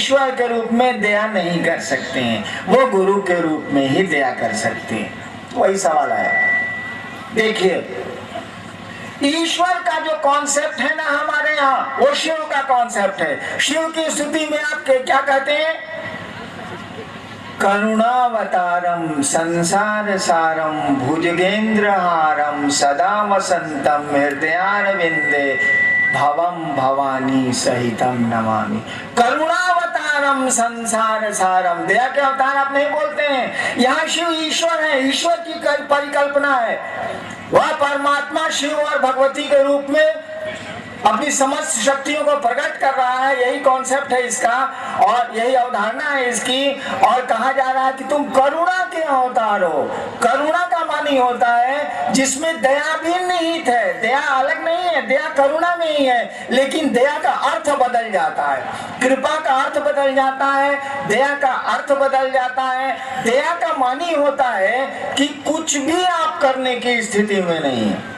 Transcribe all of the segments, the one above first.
ईश्वर के रूप में दया नहीं कर सकते हैं, वो गुरु के रूप में ही दया कर सकते हैं। वही सवाल आया। देखिए, ईश्वर का जो कॉन्सेप्ट है ना हमारे यहाँ, वो शिव का कॉन्सेप्ट है। शिव की स्तुति में आप क्या कहते हैं? करुणावतारम संसार सारम भुजगेंद्रहारम सदा वसंतम हृदयारविंदे भवम भवानी सहितम नमामि। करुणावतारम संसार सारम, दया के अवतार आप नहीं बोलते हैं। यहाँ शिव ईश्वर है, ईश्वर की परिकल्पना है। वह परमात्मा शिव और भगवती के रूप में अपनी समस्त शक्तियों को प्रकट कर रहा है। यही कॉन्सेप्ट है इसका और यही अवधारणा है इसकी। और कहा जा रहा है कि तुम करुणा के अवतार हो। करुणा का मानी होता है जिसमें दया भी निहित है। दया अलग नहीं है, दया करुणा में ही है, लेकिन दया का अर्थ बदल जाता है, कृपा का अर्थ बदल जाता है, दया का अर्थ बदल जाता है। दया का मानी होता है कि कुछ भी आप करने की स्थिति में नहीं है,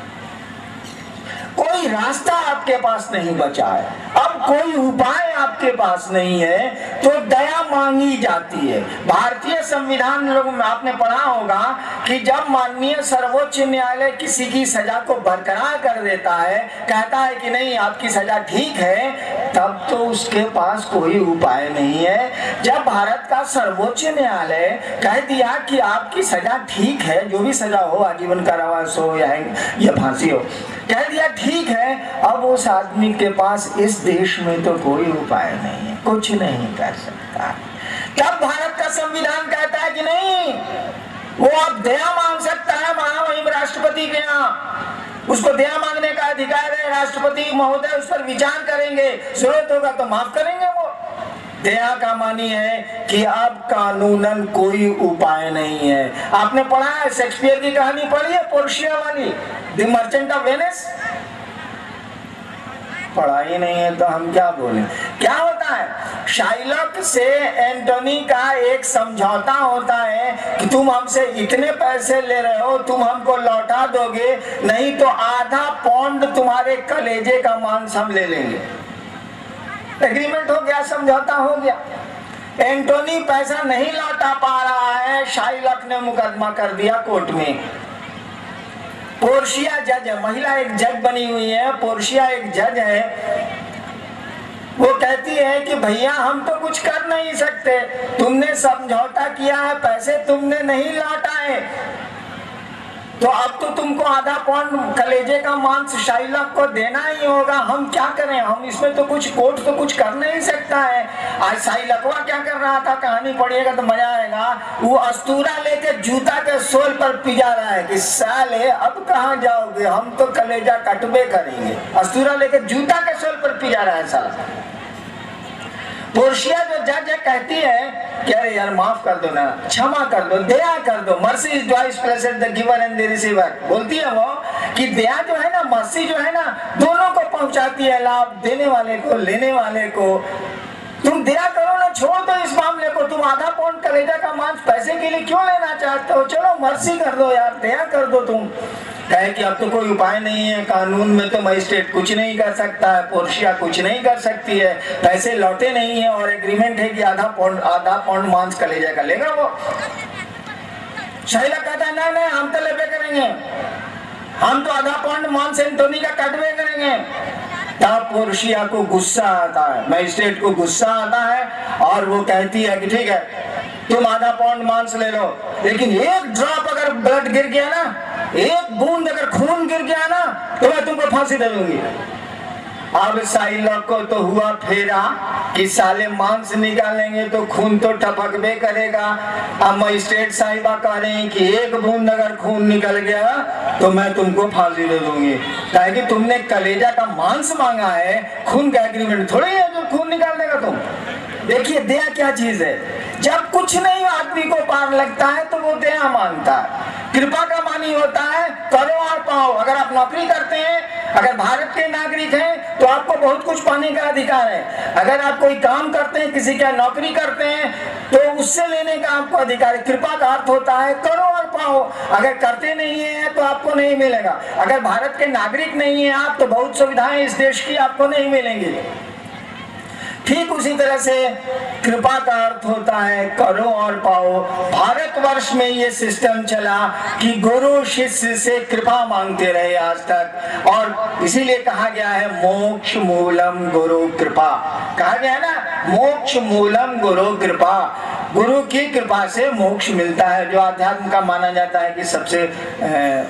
कोई रास्ता आपके पास नहीं बचा है, अब कोई उपाय आपके पास नहीं है, तो दया मांगी जाती है। भारतीय संविधान लोगों में आपने पढ़ा होगा कि जब माननीय सर्वोच्च न्यायालय किसी की सजा को बरकरार कर देता है, कहता है कि नहीं आपकी सजा ठीक है, तब तो उसके पास कोई उपाय नहीं है। जब भारत का सर्वोच्च न्यायालय कह दिया कि आपकी सजा ठीक है, जो भी सजा हो, आजीवन कारावास हो या फांसी हो, कह दिया ठीक है, अब उस आदमी के पास इस देश में तो कोई उपाय नहीं है, कुछ नहीं कर सकता। तब भारत का संविधान कहता है कि नहीं, वो अब दया मांग सकता है वहां, वहीं राष्ट्रपति के यहाँ उसको दया मांगने का अधिकार है। राष्ट्रपति महोदय उस पर विचार करेंगे, जरूरत होगा तो माफ करेंगे वो। दया का मानी है कि अब कानूनन कोई उपाय नहीं है। आपने पढ़ा है, शेक्सपियर की कहानी पढ़ी है, पोर्शिया वाली, द मर्चेंट ऑफ वेनिस? पढ़ा ही नहीं है तो हम क्या बोलें। क्या होता है, शाइलॉक से एंटोनी का एक समझौता होता है कि तुम हमसे इतने पैसे ले रहे हो, तुम हमको लौटा दोगे, नहीं तो आधा पौंड तुम्हारे कलेजे का मांस हम ले लेंगे। एग्रीमेंट हो गया, समझौता हो गया। एंटोनी पैसा नहीं लौटा पा रहा है, शाइलॉक ने मुकदमा कर दिया कोर्ट में। पोर्शिया जज है, महिला एक जज बनी हुई है, पोर्शिया एक जज है। वो कहती है कि भैया हम तो कुछ कर नहीं सकते, तुमने समझौता किया है, पैसे तुमने नहीं लौटाए, तो अब तो तुमको आधा पौंड कलेजे का मांस शाइलॉक को देना ही होगा। हम क्या करें, हम इसमें तो कुछ, कोर्ट तो कुछ कर नहीं सकता है। आज शाइलॉकवा क्या कर रहा था, कहानी पढ़िएगा तो मजा आएगा। वो अस्तूरा लेके जूता के सोल पर पिजा रहा है कि साले अब कहाँ जाओगे, हम तो कलेजा कटबे करेंगे। अस्तूरा लेके जूता के सोल पर पिजा रहा है साला। पोर्शिया जो जज है कहती है कि अरे यार माफ कर दो ना, क्षमा कर दो, दया कर दो। Mercy is twice blessed the giver and the receiver. बोलती है वो कि दया जो है ना, मर्सी जो है ना, दोनों को पहुंचाती है लाभ, देने वाले को, लेने वाले को। तुम दया करो ना, छोड़ दो इस मामले को। तुम आधा पौंड कलेजा का मांस पैसे के लिए क्यों लेना चाहते हो? चलो मर्सी कर दो यार, दया कर दो। तुम कहे कि अब तो कोई उपाय नहीं है, कानून में तो मजिस्ट्रेट कुछ नहीं कर सकता है, पोर्शिया कुछ नहीं कर सकती है, पैसे लौटे नहीं है और एग्रीमेंट है कि आधा पौंड मांस कलेजा का लेगा वो। शाइलॉक कहता है नहीं नहीं, हम तो लेबे करेंगे, हम तो आधा पौंड मांस एंटोनी का कटवे करेंगे। तब पोर्शिया को गुस्सा आता है, मजिस्ट्रेट को गुस्सा आता है और वो कहती है कि ठीक है तुम आधा पौंड मांस ले लो, लेकिन एक ड्रॉप अगर ब्लड गिर गया ना, एक बूंद अगर खून गिर गया ना, तो मैं तुमको फांसी दे दूंगी। अब शाइलॉक को तो हुआ फेरा कि साले मांस निकालेंगे तो खून तो टपकबे करेगा। अब मजिस्ट्रेट साहिबा कह रहे हैं कि एक बूंद अगर खून निकल गया तो मैं तुमको फांसी दे दूंगी, ताकि तुमने कलेजा का मांस मांगा है, खून का एग्रीमेंट थोड़ी है जो खून निकाल देगा तुम। देखिए दया क्या चीज है, जब कुछ नहीं आदमी को पार लगता है तो वो दया मांगता है। कृपा का मानी होता है करो और पाओ। अगर आप नौकरी करते हैं, अगर भारत के नागरिक हैं, तो आपको बहुत कुछ पाने का अधिकार है। अगर आप कोई काम करते हैं, किसी का नौकरी करते हैं, तो उससे लेने का आपको अधिकार है। कृपा का अर्थ होता है करो और पाओ। अगर करते नहीं है तो आपको नहीं मिलेगा। अगर भारत के नागरिक नहीं है आप, तो बहुत सुविधाएं इस देश की आपको नहीं मिलेंगी। ठीक उसी तरह से कृपा का अर्थ होता है करो और पाओ। भारतवर्ष में ये सिस्टम चला कि गुरु शिष्य से कृपा मांगते रहे आज तक, और इसीलिए कहा गया है मोक्ष मूलम गुरु कृपा। कहा गया है ना, मोक्ष मूलम गुरु कृपा। गुरु की कृपा से मोक्ष मिलता है, जो अध्यात्म का माना जाता है कि सबसे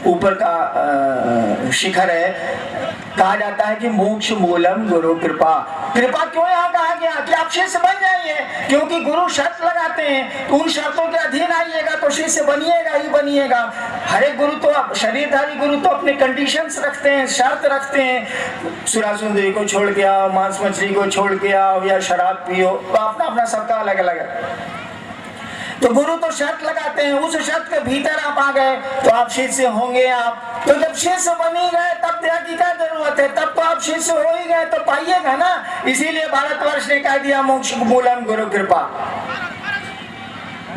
ऊपर का शिखर है। कहा जाता है कि मोक्ष मूलम गुरु कृपा। कृपा क्यों यहाँ कहा गया कि आप शिष्य बन जाइए, क्योंकि गुरु शर्त लगाते हैं, तो उन शर्तों के अधीन आइएगा तो शिष्य बनिएगा ही बनिएगा। हर एक गुरु तो, शरीरधारी गुरु तो अपने कंडीशंस रखते हैं, शर्त रखते हैं। सुरा सुंदरी को छोड़ के आओ, मांस मछली को छोड़ के आओ, या शराब पियो, तो अपना अपना सबका अलग अलग है। तो गुरु तो शर्त लगाते हैं, उस शर्त के भीतर आप आ गए तो आप शिष्य होंगे। आप तो जब शिष्य बन ही गए तब दया की क्या जरूरत है, तब तो आप शिष्य हो ही गए तो पाइएगा ना। इसीलिए भारतवर्ष ने कह दिया मोक्ष मूलम गुरु कृपा।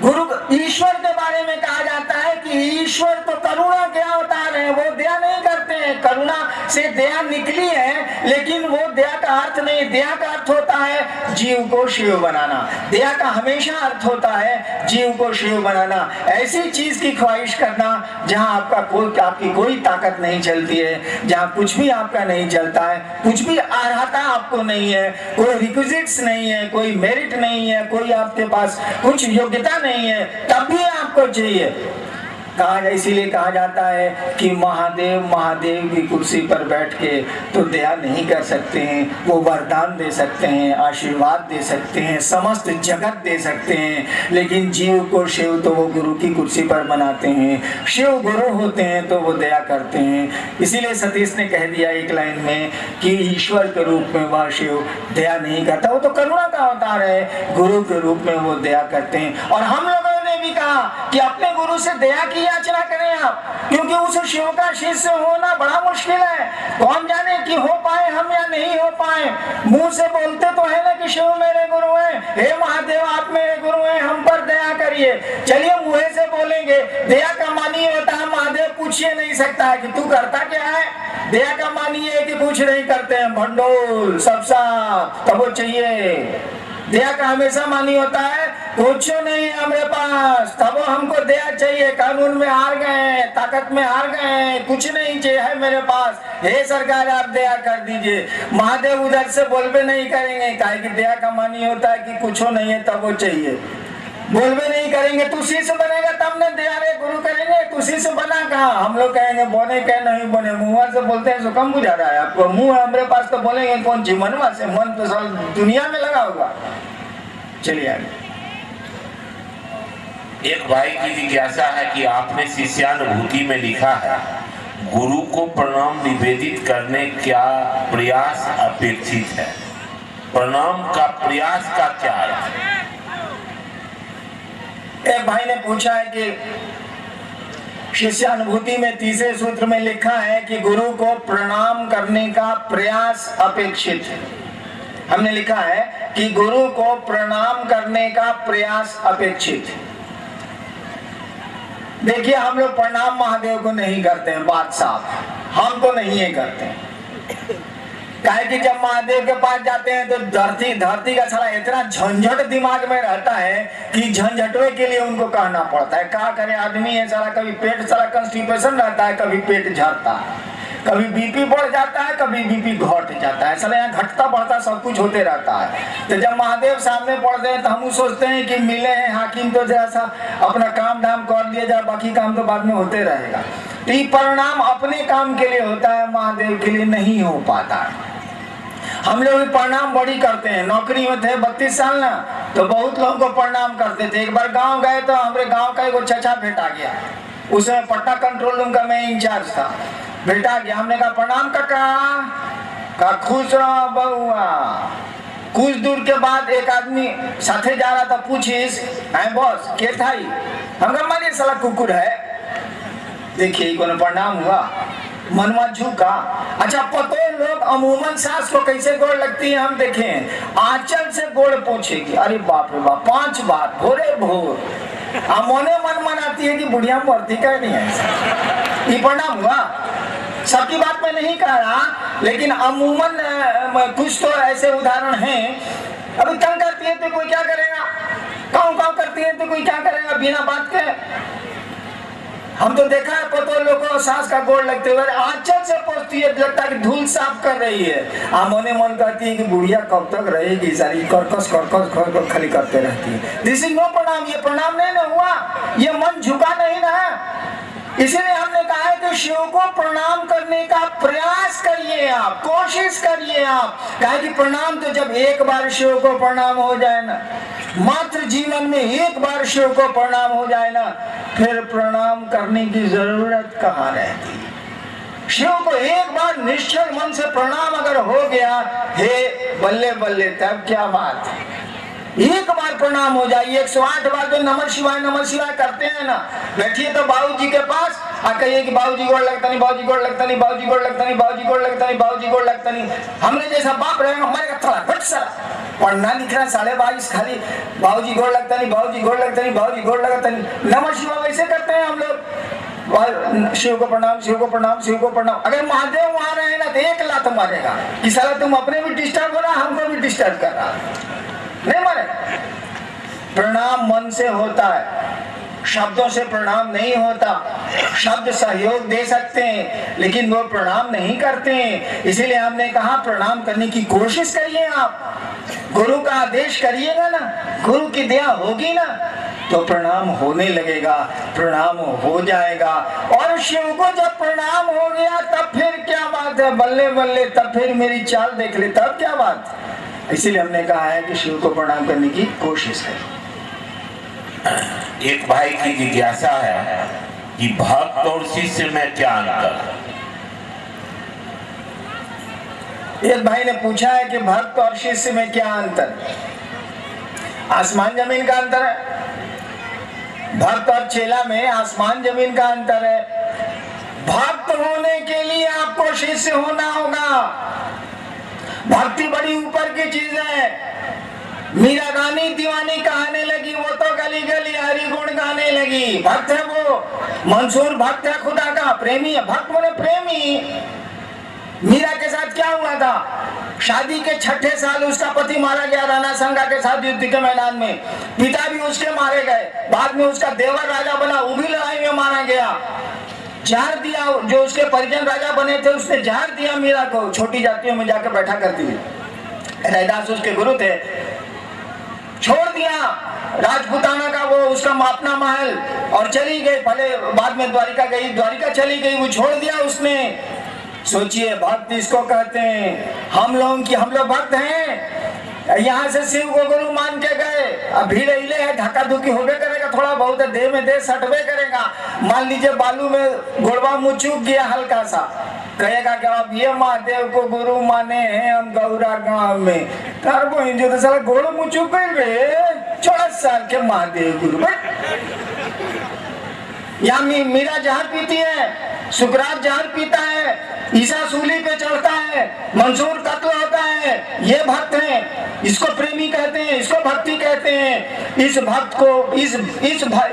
गुरु ईश्वर के बारे में कहा जाता है कि ईश्वर तो करुणा के अवतार है, वो दया नहीं करते हैं। करुणा से दया निकली है, लेकिन वो दया का अर्थ नहीं। दया का अर्थ होता है जीव को शिव बनाना। दया का हमेशा अर्थ होता है जीव को शिव बनाना, ऐसी चीज की ख्वाहिश करना जहां आपकी कोई ताकत नहीं चलती है, जहां कुछ भी आपका नहीं चलता है, कुछ भी अर्हता आपको नहीं है, कोई रिक्विजिट्स नहीं है, कोई मेरिट नहीं है, कोई आपके पास कुछ योग्यता नहीं है, तब भी आपको चाहिए। इसीलिए कहा जाता है कि महादेव की कुर्सी पर बैठ के तो दया नहीं कर सकते हैं, वो वरदान दे सकते हैं, आशीर्वाद दे सकते हैं, समस्त जगत दे सकते हैं, लेकिन जीव को शिव तो वो गुरु की कुर्सी पर बनाते हैं। शिव गुरु होते हैं तो वो दया करते हैं। इसीलिए सतीश ने कह दिया एक लाइन में कि ईश्वर के रूप में वह शिव दया नहीं करता, वो तो करुणा का अवतार है, गुरु के रूप में वो दया करते हैं। और हम लोगों ने भी कहा कि अपने गुरु से दया की याचना करें आप, क्योंकि उस शिव का शिष्य होना बड़ा मुश्किल है। कौन जाने कि हो पाए हम या नहीं हो पाए। मुंह से बोलते तो है ना कि शिव मेरे गुरु हैं, हे महादेव आप मेरे गुरु हैं, हम पर दया करिए। चलिए मुंह से बोलेंगे, दया का मानी होता है महादेव पूछिए नहीं सकता है कि तू करता क्या है। दया का मानी है कि कुछ नहीं करते हैं, भंडोल सब साफ, तब वो चाहिए। दया का हमेशा मानी होता है कुछ नहीं है हमारे पास, तब हमको दया चाहिए। कानून में हार गए, ताकत में हार गए, कुछ नहीं चाहिए है मेरे पास, हे सरकार आप दया कर दीजिए। महादेव उधर से बोलबे नहीं करेंगे, काहे कि दया का मानी होता है कि कुछ नहीं है तब वो चाहिए। बोलबे नहीं करेंगे, तू शिष्य बनेगा तब न दया रे गुरु करेंगे, तू शिष्य बना कहा। हम लोग कहेंगे बने क्या नहीं बने, मुंह से बोलते हैं तो कम बुझा रहा है आपको। मुंह है हमारे पास तो बोलेंगे कौन सी मनवा से, मन तो सब दुनिया में लगा होगा। चलिए आगे। एक भाई की जिज्ञासा है कि आपने शिष्यानुभूति में लिखा है गुरु को प्रणाम निवेदित करने क्या प्रयास अपेक्षित है, प्रणाम का प्रयास का क्या अर्थ है? एक भाई ने पूछा है कि शिष्यानुभूति में तीसरे सूत्र में लिखा है कि गुरु को प्रणाम करने का प्रयास अपेक्षित है। हमने लिखा है कि गुरु को प्रणाम करने का प्रयास अपेक्षित है। देखिए हम लोग प्रणाम महादेव को नहीं करते हैं, बात साफ, हम तो नहीं है करते हैं। काहे कि जब महादेव के पास जाते हैं तो धरती का सारा इतना झंझट दिमाग में रहता है कि झंझटवे के लिए उनको कहना पड़ता है। क्या करे आदमी है सारा, कभी पेट सारा कंस्टिपेशन रहता है, कभी पेट झड़ता है, कभी बीपी बढ़ जाता है, कभी बीपी घट जाता है, साला यहाँ घटता बढ़ता सब कुछ होते रहता है। तो जब महादेव सामने पड़ते हैं तो हम सोचते हैं कि मिले हैं हाकिम तो जैसा अपना काम धाम कर लिया जाए, बाकी काम तो बाद में होते रहेगा। तो ये परिणाम अपने काम के लिए होता है, महादेव के लिए नहीं हो पाता है। हम लोग भी प्रणाम बड़ी करते हैं। नौकरी में थे 32 साल ना, तो बहुत लोगों को प्रणाम करते थे। एक बार गांव गए तो हमारे गांव का एक चचा भेटा गया, उसमें पटना कंट्रोल रूम का मैं इंचार्ज था, भेटा गया। हमने कहा प्रणाम काका, का खुश रहो बहुआ। कुछ दूर के बाद एक आदमी साथे जा रहा था, पूछिस है बॉस के था ही, हम कहा मानिए साला कुकुर है। देखिए कौन प्रणाम हुआ, मनवा झुका। अच्छा पतो लोग अमूमन सास को कैसे गोड़ लगती है, हम देखें आंचल से गोड़ पूछेगी, अरे बाप रे बाप 5 बार भोरे भोर। मोने मन मनाती है कि बुढ़िया मरती क्या नहीं है। ये प्रणाम हुआ, सबकी बात मैं नहीं कह रहा, लेकिन अमूमन कुछ तो ऐसे उदाहरण हैं अभी तंग करती है तो कोई क्या करेगा, काऊ काऊ करती है तो कोई क्या करेगा बिना बात के। हम तो देखा है पतो लोगों को सास का गोड़ लगते हुए आंचल से पहुंचती है, लगता है कि धूल साफ कर रही है। मोने मन कहती है कि बुढ़िया कब तक रहेगी, सारी कर्कश कर्कश खाली करते रहती है। दिस इज नो प्रणाम, ये प्रणाम नहीं ना हुआ, ये मन झुका नहीं ना। इसीलिए हमने कहा है कि शिव को प्रणाम करने का प्रयास करिए, आप कोशिश करिए। आप कहे कि प्रणाम तो जब एक बार शिव को प्रणाम हो जाए ना, मात्र जीवन में एक बार शिव को प्रणाम हो जाए ना, फिर प्रणाम करने की जरूरत कहाँ रहती। शिव को एक बार निश्चल मन से प्रणाम अगर हो गया, हे बल्ले बल्ले, तब क्या बात है। एक बार प्रणाम हो जाए, 108 बार जो नमः शिवाय करते हैं ना, बैठिए तो बाबूजी के पास आ कहिए कि बाबूजी गोड़ लगता नहीं, बाबूजी गोड़ लगता नहीं, बाबूजी गोड़ लगता नहीं, बाबूजी गोड़ लगता नहीं, बाबूजी गोड़ लगता नहीं। हमने जैसा बाप रहेगा हमारे का थोड़ा घट सा पढ़ना लिखना 22.5 खाली बाबूजी गोड़ लगता नहीं, बाबूजी गोड़ लगता नहीं, बाबूजी गोड़ लगता नहीं। नमः शिवाय वैसे करते हैं हम लोग, शिव को प्रणाम, शिव को प्रणाम, शिव को प्रणाम। अगर महादेव वहां रहे ना तो एक लात मारेगा कि साला तुम अपने भी डिस्टर्ब हो रहा, हमको भी डिस्टर्ब कर रहा, नहीं मारे। प्रणाम मन से होता है, शब्दों से प्रणाम नहीं होता। शब्द सहयोग दे सकते हैं लेकिन वो प्रणाम नहीं करते हैं। इसीलिए हमने कहा प्रणाम करने की कोशिश करिए। आप गुरु का आदेश करिएगा ना, गुरु की दया होगी ना, तो प्रणाम होने लगेगा, प्रणाम हो जाएगा। और शिव को जब प्रणाम हो गया तब फिर क्या बात है, बल्ले बल्ले, तब फिर मेरी चाल देख ले, तब क्या बात। इसीलिए हमने कहा है कि शिव को प्रणाम करने की कोशिश करें। एक भाई की जिज्ञासा है कि भक्त और शिष्य में क्या अंतर है। एक भाई ने पूछा है कि भक्त और शिष्य में क्या अंतर है। आसमान जमीन का अंतर है। भक्त और चेला में आसमान जमीन का अंतर है। भक्त होने के लिए आपको शिष्य होना होगा। भक्ति बड़ी ऊपर की चीज है। मीरा रानी दीवानी कहने लगी, वो तो गली गली हरि गुण गाने लगी। भक्त है वो, मंसूर भक्त है, खुदा का प्रेमी है। भक्त बोले प्रेमी। मीरा के साथ क्या हुआ था, शादी के 6ठे साल उसका पति मारा गया राणा संगा के साथ युद्ध के मैदान में। पिता भी उसके मारे गए, बाद में उसका देवर राजा बना, वो भी लड़ाई में मारा गया। जहर दिया, जो उसके परिजन राजा बने थे उसने जहर दिया मीरा को। छोटी जातियों में जाकर बैठा करती है, रैदास उसके गुरु थे। छोड़ दिया राजपुताना का वो उसका अपना महल और चली गई। भले बाद में द्वारिका गई, द्वारिका चली गई, वो छोड़ दिया उसने। सोचिए भक्त इसको कहते हैं। हम लोग भक्त हैं। यहाँ से शिव को गुरु मान के गए, अब भीड़ हिले है, धक्का धुक्की होबे करेगा, थोड़ा बहुत देह में देह सटबे करेगा। मान लीजिए बालू में घोड़वा मुँह चूक गया हल्का सा, कहेगा कि अब ये महादेव को गुरु माने हैं हम गौरा गांव में। जो तो साला घोड़ो मुँह चूक गए, 14 साल के महादेव गुरु। यहाँ मीरा जहर पीती है, सुकरात जहर पीता है, ईसा सूली पे चढ़ता है, मंसूर कत्ल होता है। ये भक्त हैं, इसको प्रेमी कहते हैं, इसको भक्ति कहते हैं। इस भक्त को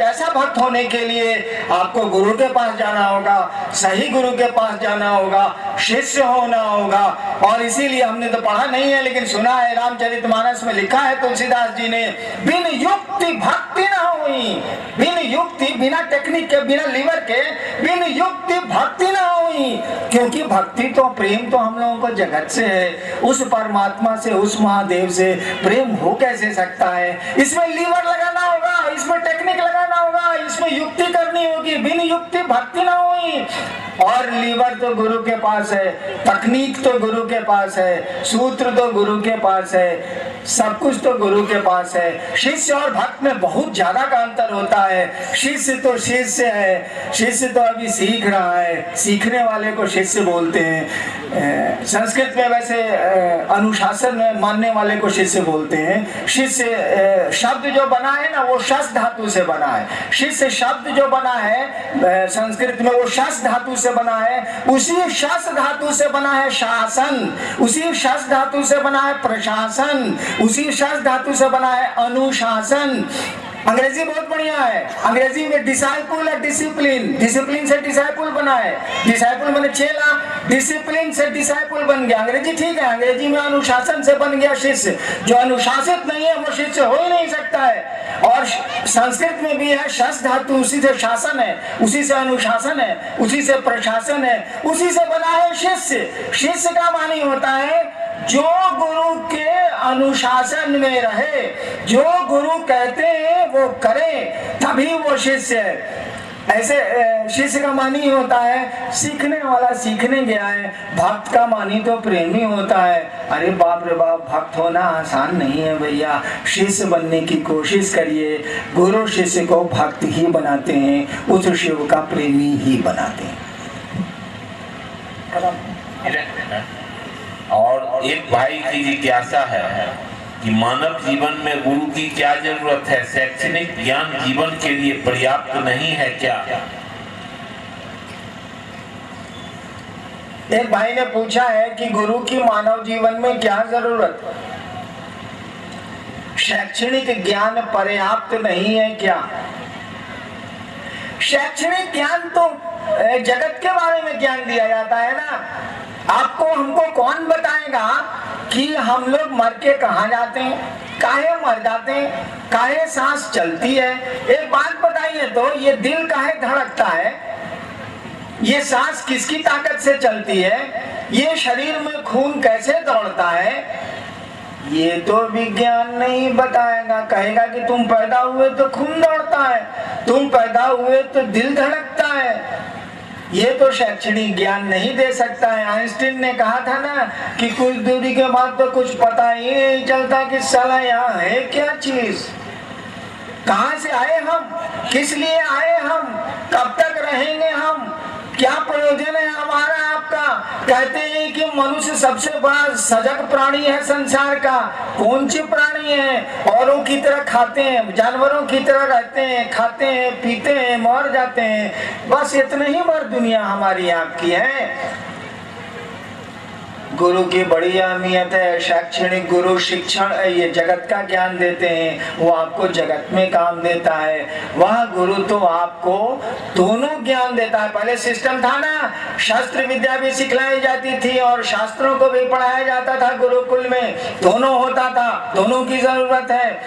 ऐसा भक्त होने के लिए आपको गुरु के पास जाना होगा, सही गुरु के पास जाना होगा, शिष्य होना होगा। और इसीलिए हमने तो पढ़ा नहीं है लेकिन सुना है, रामचरितमानस में लिखा है तुलसीदास जी ने, बिन युक्ति भक्ति ना हुई। बिन युक्ति, बिना टेक्निक के, बिना लीवर के, बिन युक्ति भक्ति ना हुई। क्योंकि भक्ति तो प्रेम तो हम लोगों को जगत से है, उस परमात्मा से, उस महादेव से प्रेम हो कैसे सकता है। इसमें लीवर लगाना होगा, इसमें टेक्निक लगाना होगा, इसमें युक्ति करनी होगी। बिन युक्ति भक्ति ना हुई। और लीवर तो गुरु के पास है, तकनीक तो गुरु के पास है, सूत्र तो गुरु के पास है, सब कुछ तो गुरु के पास है। शिष्य और भक्त में बहुत ज्यादा का अंतर होता है। शिष्य तो शिष्य है, शिष्य तो अभी सीख रहा है, सीखने वाले को शिष्य बोलते हैं। संस्कृत में वैसे अनुशासन में मानने वाले को शिष्य बोलते हैं। शिष्य शब्द जो बना है ना वो शस धातु से बना है। शिष्य शब्द जो बना है संस्कृत में वो शस धातु से बना है। उसी शस धातु से बना है शासन, उसी शस धातु से बना है प्रशासन, उसी शस धातु से बना है अनुशासन। अंग्रेजी बहुत बढ़िया है। अंग्रेजी में डिसाइपल और डिसिप्लिन, डिसिप्लिन से डिसाइपल बना है। डिसाइपल माने चेला, डिसिप्लिन से डिसाइपल बन गया। अंग्रेजी ठीक है, अंग्रेजी में अनुशासन से बन गया शिष्य। जो अनुशासित नहीं है वो शिष्य हो ही नहीं सकता है। और संस्कृत में भी है शस धातु, उसी से शासन है, उसी से अनुशासन है, उसी से प्रशासन है, उसी से बना है शिष्य। शिष्य का मानी होता है जो गुरु के अनुशासन में रहे, जो गुरु कहते हैं वो करे, तभी वो शिष्य है। ऐसे शिष्य का मानी होता है सीखने वाला सीखने गया है। भक्त का मानी तो प्रेमी होता है। अरे बाप रे बाप, भक्त होना आसान नहीं है भैया। शिष्य बनने की कोशिश करिए। गुरु शिष्य को भक्त ही बनाते हैं, उस शिव का प्रेमी ही बनाते हैं। और एक भाई की जिज्ञासा है कि मानव जीवन में गुरु की क्या जरूरत है? शैक्षणिक ज्ञान जीवन के लिए पर्याप्त नहीं है क्या? एक भाई ने पूछा है कि गुरु की मानव जीवन में क्या जरूरत? शैक्षणिक ज्ञान पर्याप्त नहीं है क्या? शैक्षणिक ज्ञान तो जगत के बारे में ज्ञान दिया जाता है ना। आपको हमको कौन बताएगा कि हम लोग मर के कहाँ जाते हैं, काहे मर जाते हैं, काहे सांस चलती है? एक बात बताइए तो, ये दिल काहे धड़कता है, ये सांस किसकी ताकत से चलती है, ये शरीर में खून कैसे दौड़ता है, ये तो विज्ञान नहीं बताएगा। कहेगा कि तुम पैदा हुए तो खून दौड़ता है, तुम पैदा हुए तो दिल धड़कता है। ये तो शैक्षणिक ज्ञान नहीं दे सकता है। आइंस्टीन ने कहा था ना कि कुछ दूरी के बाद तो कुछ पता ही नहीं चलता कि साला यहाँ है क्या चीज, कहाँ से आए हम, किस लिए आए हम, कब तक रहेंगे हम, क्या प्रयोजन है हमारा आपका। कहते हैं कि मनुष्य सबसे बड़ा सजग प्राणी है संसार का। कौन सी प्राणी है? औरों की तरह खाते हैं, जानवरों की तरह रहते हैं, खाते हैं, पीते हैं, मर जाते हैं, बस इतने ही भर दुनिया हमारी आपकी है। गुरु की बड़ी अहमियत है। शैक्षणिक गुरु शिक्षण ये जगत का ज्ञान देते हैं, वो आपको जगत में काम देता है। वह गुरु तो आपको दोनों ज्ञान देता है। पहले सिस्टम था ना, शास्त्र विद्या भी सिखलाई जाती थी और शास्त्रों को भी पढ़ाया जाता था गुरुकुल में, दोनों होता था, दोनों की जरूरत है।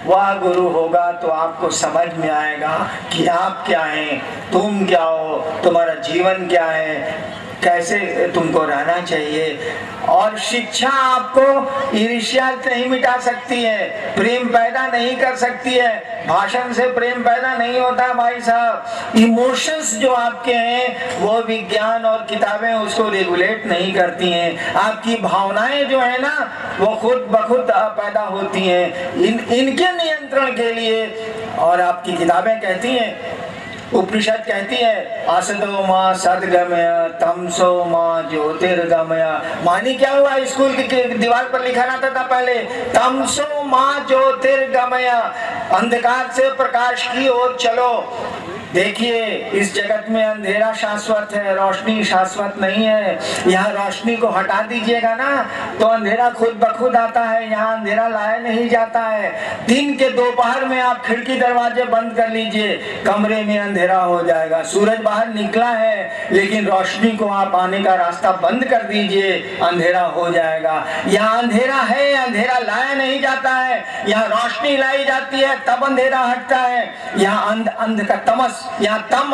वह गुरु होगा तो आपको समझ में आएगा कि आप क्या हैं, तुम क्या हो, तुम्हारा जीवन क्या है, कैसे तुमको रहना चाहिए। और शिक्षा आपको ईर्ष्या नहीं मिटा सकती है, प्रेम पैदा नहीं कर सकती है। भाषण से प्रेम पैदा नहीं होता भाई साहब। इमोशंस जो आपके हैं वो विज्ञान और किताबें उसको रेगुलेट नहीं करती हैं। आपकी भावनाएं जो है ना वो खुद बखुद पैदा होती हैं। इनके नियंत्रण के लिए, और आपकी किताबें कहती हैं, उपनिषद कहती है असतो मां सद्गमय तमसो मां ज्योतिर्गमय। मानी क्या हुआ? स्कूल की दीवार पर लिखा रहता था पहले, तमसो मां ज्योतिर्गमय, अंधकार से प्रकाश की ओर चलो। देखिए इस जगत में अंधेरा शाश्वत है, रोशनी शाश्वत नहीं है। यहाँ रोशनी को हटा दीजिएगा ना तो अंधेरा खुद ब खुद आता है, यहाँ अंधेरा लाया नहीं जाता है। दिन के दोपहर में आप खिड़की दरवाजे बंद कर लीजिए, कमरे में अंधेरा हो जाएगा। सूरज बाहर निकला है लेकिन रोशनी को आप आने का रास्ता बंद कर दीजिए, अंधेरा हो जाएगा। यहाँ अंधेरा है, अंधेरा लाया नहीं जाता है, यहाँ रोशनी लाई जाती है तब अंधेरा हटता है। यहाँ अंध का तमस, यहाँ तम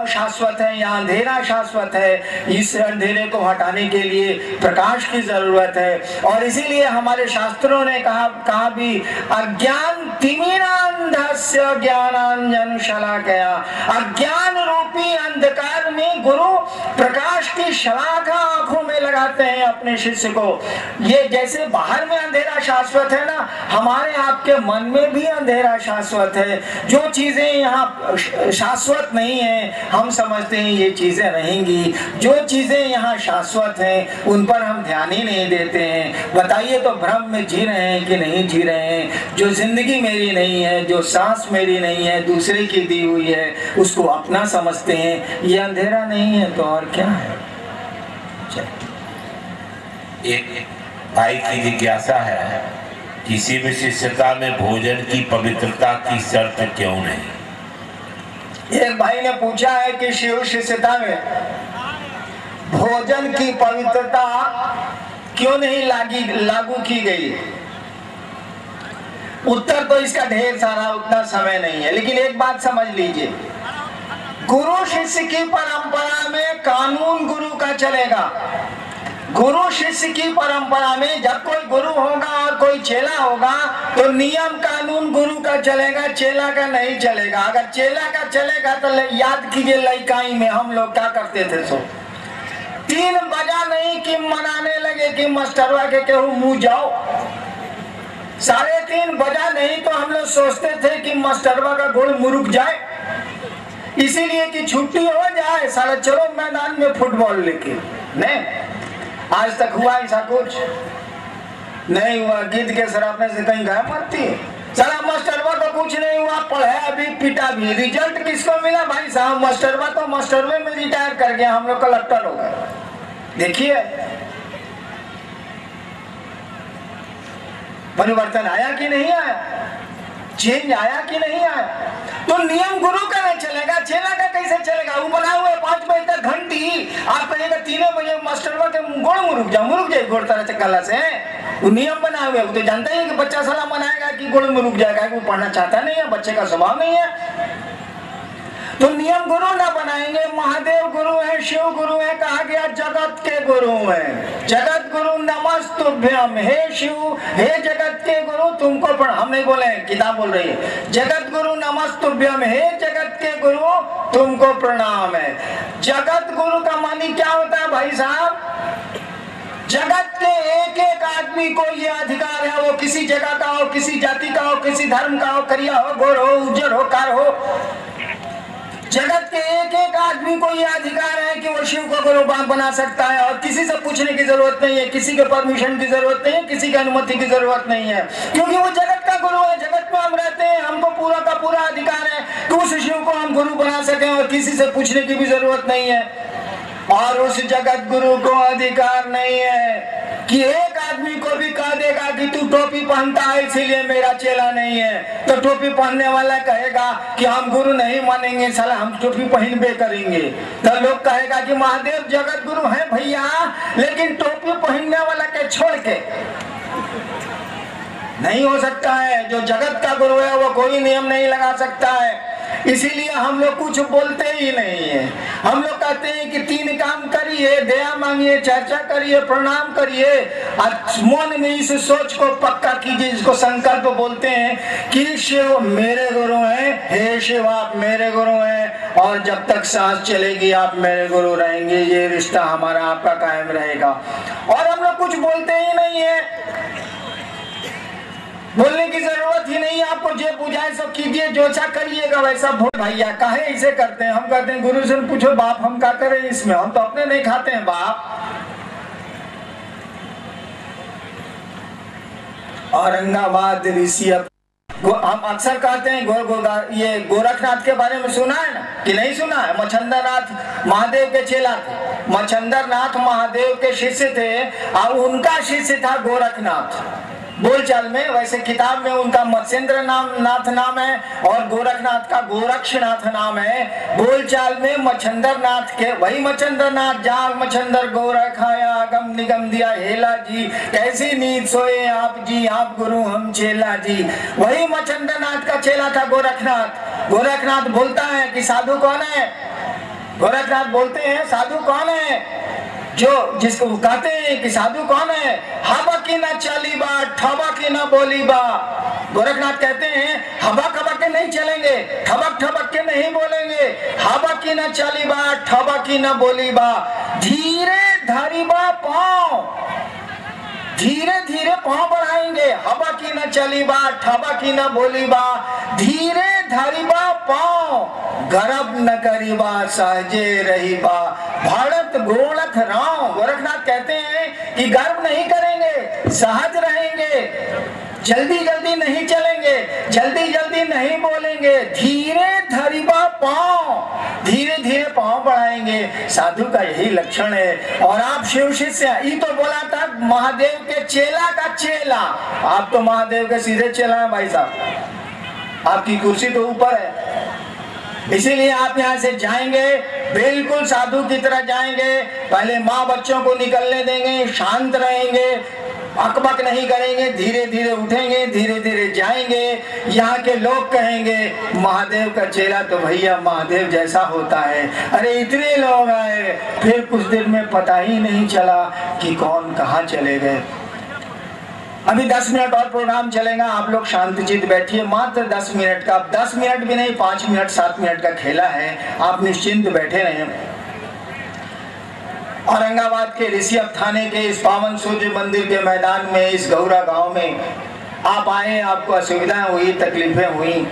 शाश्वत है, यहाँ अंधेरा शाश्वत है। इस अंधेरे को हटाने के लिए प्रकाश की जरूरत है। और इसीलिए हमारे शास्त्रों ने कहा भी अज्ञान तिमिरांधस्य ज्ञानांजन शलाकया। अज्ञान रूपी अंधकार में गुरु प्रकाश की शलाका आंखों में लगाते हैं अपने शिष्य को। ये जैसे बाहर में अंधेरा शाश्वत है ना, हमारे आपके मन में भी अंधेरा शाश्वत है। जो चीजें यहाँ शाश्वत नहीं है हम समझते हैं ये चीजें रहेंगी, जो चीजें यहाँ शाश्वत हैं उन पर हम ध्यान ही नहीं देते हैं। बताइए तो भ्रम में जी रहे हैं कि नहीं जी रहे हैं। जो जिंदगी मेरी नहीं है, जो सांस मेरी नहीं है, दूसरे की दी हुई है, उसको अपना समझते हैं। ये अंधेरा नहीं है तो और क्या है। एक भाई की जिज्ञासा है, किसी विशिष्टता में भोजन की पवित्रता की शर्त क्यों नहीं? एक भाई ने पूछा है कि शिव शिष्यता में भोजन की पवित्रता क्यों नहीं लागू की गई। उत्तर तो इसका ढेर सारा, उतना समय नहीं है, लेकिन एक बात समझ लीजिए, गुरु शिष्य की परंपरा में कानून गुरु का चलेगा। गुरु शिष्य की परंपरा में जब कोई गुरु होगा और कोई चेला होगा तो नियम कानून गुरु का चलेगा, चेला का नहीं चलेगा। अगर चेला का चलेगा तो याद कीजिए लइकाई में हम लोग क्या करते थे। सो 3 बजा नहीं कि मनाने लगे कि मास्टरवा के केहू मुंह जाओ। 3:30 बजा नहीं तो हम लोग सोचते थे कि मास्टरवा का गोड़ मुरुक जाए, इसीलिए कि छुट्टी हो जाए, साला चलो मैदान में फुटबॉल लेके। नहीं, आज तक हुआ ऐसा कुछ नहीं हुआ। गिद्ध के सरापने से कहीं गाय मरती है। साला मास्टरवा को कुछ नहीं हुआ, पढ़े अभी पिटा भी। रिजल्ट किसको मिला भाई साहब? मास्टरवा तो मास्टरवे में रिटायर कर गया, हम लोग कलेक्टर हो गए। देखिए परिवर्तन आया कि नहीं आया, चेंज आया कि नहीं आया। तो नियम गुरु का नहीं चलेगा, चेला का कैसे चलेगा? वो बना हुआ है 5 बजे तक घंटी, आप कहिएगा 3 बजे मास्टरवा के गोड़ मुरुक जाए गोड़ तरह चक्कला से। वो नियम बना हुआ है, वो तो जानते हैं कि बच्चा साला मनाएगा कि गोड़ मुरुक जाएगा, वो पढ़ना चाहता नहीं है, बच्चे का स्वभाव नहीं है। तो नियम गुरु ना बनाएंगे। महादेव गुरु है, शिव गुरु है, कहा गया जगत के गुरु है। जगत गुरु नमस्तुभ्यम, हे शिव हे जगत के गुरु तुमको हम नहीं बोले, किताब बोल रही है। जगत गुरु नमस्तुभ्यम, हे जगत के गुरु तुमको प्रणाम है। जगत गुरु का मानी क्या होता है भाई साहब? जगत के एक एक आदमी को ये अधिकार है, वो किसी जगह का हो, किसी जाति का हो, किसी धर्म का हो, करिया हो, गोर हो, उज्जर हो, कार हो, जगत के एक एक आदमी को यह अधिकार है कि वो शिव को गुरु बना सकता है और किसी से पूछने की जरूरत नहीं है, किसी के परमिशन की जरूरत नहीं है, किसी की अनुमति की जरूरत नहीं है, क्योंकि वो जगत का गुरु है। जगत में हम रहते हैं, हमको पूरा का पूरा अधिकार है कि उस शिव को हम गुरु बना सकें और किसी से पूछने की भी जरूरत नहीं है। और उस जगत गुरु को अधिकार नहीं है कि एक आदमी को भी कह देगा कि तू टोपी पहनता है इसीलिए मेरा चेला नहीं है। तो टोपी पहनने वाला कहेगा कि हम गुरु नहीं मानेंगे, साला हम टोपी पहनबे करेंगे। तो लोग कहेगा कि महादेव जगत गुरु है भैया, लेकिन टोपी पहनने वाला के छोड़ के नहीं हो सकता है। जो जगत का गुरु है वो कोई नियम नहीं लगा सकता है, इसीलिए हम लोग कुछ बोलते ही नहीं है। हम लोग कहते हैं कि 3 काम करिए, दया मांगिए, चर्चा करिए, प्रणाम करिए और मन में इस सोच को पक्का कीजिए, जिसको संकल्प बोलते हैं कि शिव मेरे गुरु हैं, हे शिव आप मेरे गुरु हैं और जब तक सांस चलेगी आप मेरे गुरु रहेंगे, ये रिश्ता हमारा आपका कायम रहेगा। और हम लोग कुछ बोलते ही नहीं है, बोलने की जरूरत ही नहीं है। आपको जो बुझाए सब कीजिए, जो सा करिएगा वैसा। भैया काहे इसे करते हैं? हम कहते हैं गुरु से पूछो बाप हम क्या करें इसमें, हम तो अपने नहीं खाते हैं बाप। औरंगाबाद ऋषि, हम अक्सर कहते हैं ये गोरखनाथ के बारे में सुना है ना कि नहीं सुना है? मच्छंदरनाथ महादेव के चेला थे, मच्छंदरनाथ महादेव के शिष्य थे और उनका शिष्य था गोरखनाथ। बोलचाल में वैसे किताब में उनका मत्स्येंद्र नाथ नाम है और गोरखनाथ का गोरक्षनाथ नाम है। बोलचाल में मच्छंदरनाथ के वही मच्छंदरनाथ, जाग मच्छंदर गोरख आया, गम निगम दिया हेला जी, कैसी नींद सोए आप जी, आप गुरु हम चेला जी। वही मच्छंदरनाथ का चेला था गोरखनाथ। गोरखनाथ बोलता है कि साधु कौन है? गोरखनाथ बोलते हैं साधु कौन है? जो जिसको कहते हैं कि साधु कौन है? हवा की ना चली बा, ठबा की ना बोली बा। गोरखनाथ कहते हैं हवा खबा के नहीं चलेंगे, ठबक ठबक के नहीं बोलेंगे, हवा की ना चली बा, ठबा की ना बोली बा, धीरे धरी बा पाँव, धीरे धीरे पाँव बढ़ाएंगे, हवा की न चली बा, ठबा की न बोली बा, धीरे धरी बा पाँव, गर्भ न करी बा, सहजे रही बा, भारत गोरख राव। गोरखनाथ कहते हैं कि गर्व नहीं करेंगे, सहज रहेंगे, जल्दी जल्दी नहीं चलेंगे, जल्दी जल्दी नहीं बोलेंगे, धीरे धरी बा पाँव, धीरे धीरे पाँव बढ़ाएंगे। साधु का यही लक्षण है। और आप शिव शिष्य, ये तो बोला था महादेव के चेला का चेला, आप तो महादेव के सीधे चेला है भाई साहब, आपकी कुर्सी तो ऊपर है। इसीलिए आप यहाँ से जाएंगे बिल्कुल साधु की तरह जाएंगे। पहले माँ बच्चों को निकलने देंगे, शांत रहेंगे, अकबक नहीं करेंगे, धीरे धीरे उठेंगे, धीरे धीरे जाएंगे। यहाँ के लोग कहेंगे महादेव का चेला तो भैया महादेव जैसा होता है। अरे इतने लोग आए, फिर कुछ दिन में पता ही नहीं चला कि कौन कहाँ चले गए। अभी 10 मिनट और प्रोग्राम चलेगा, आप लोग शांतिचित बैठिए, मात्र 10 मिनट का, 10 मिनट भी नहीं, 5 मिनट 7 मिनट का खेला है, आप निश्चिंत बैठे रहें। औरंगाबाद के ऋषियप थाने के इस पावन सूर्य मंदिर के मैदान में, इस गौरा गांव में आप आए, आपको असुविधाएं हुई, तकलीफें हुई।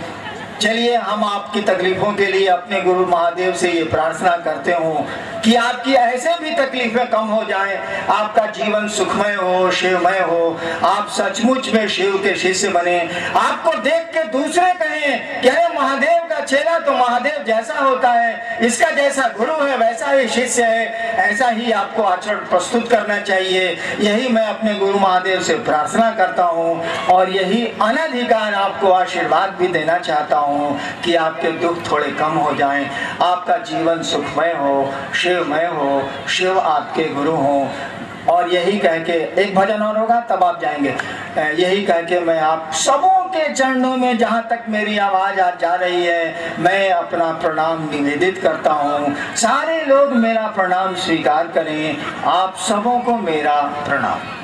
चलिए हम आपकी तकलीफों के लिए अपने गुरु महादेव से ये प्रार्थना करते हो कि आपकी ऐसे भी तकलीफें कम हो जाएं, आपका जीवन सुखमय हो, शिवमय हो, आप सचमुच में शिव के शिष्य बने। आपको देख के दूसरे कहें कि अरे महादेव का चेला तो महादेव जैसा होता है, इसका जैसा गुरु है वैसा ही शिष्य है। ऐसा ही आपको आचरण प्रस्तुत करना चाहिए। यही मैं अपने गुरु महादेव से प्रार्थना करता हूँ और यही अनधिकार आपको आशीर्वाद भी देना चाहता हूँ कि आपके दुख थोड़े कम हो जाएं, आपका जीवन सुखमय हो, शिवमय हो, शिव आपके गुरु हो। और यही कह के एक भजन और होगा तब आप जाएंगे। यही कह के मैं आप सबों के चरणों में, जहाँ तक मेरी आवाज आज जा रही है, मैं अपना प्रणाम निवेदित करता हूँ। सारे लोग मेरा प्रणाम स्वीकार करें। आप सबों को मेरा प्रणाम।